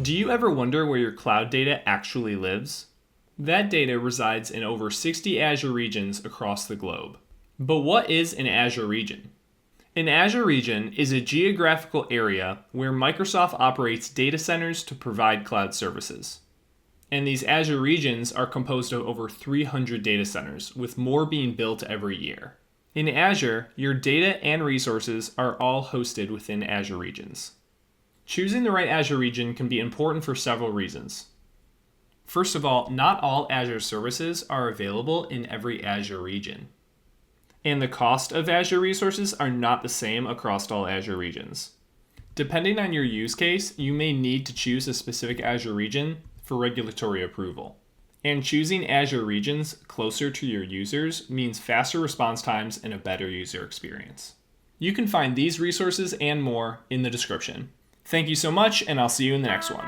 Do you ever wonder where your cloud data actually lives? That data resides in over 60 Azure regions across the globe. But what is an Azure region? An Azure region is a geographical area where Microsoft operates data centers to provide cloud services. And these Azure regions are composed of over 300 data centers, with more being built every year. In Azure, your data and resources are all hosted within Azure regions. Choosing the right Azure region can be important for several reasons. First of all, not all Azure services are available in every Azure region. And the cost of Azure resources are not the same across all Azure regions. Depending on your use case, you may need to choose a specific Azure region for regulatory approval. And choosing Azure regions closer to your users means faster response times and a better user experience. You can find these resources and more in the description. Thank you so much, and I'll see you in the next one.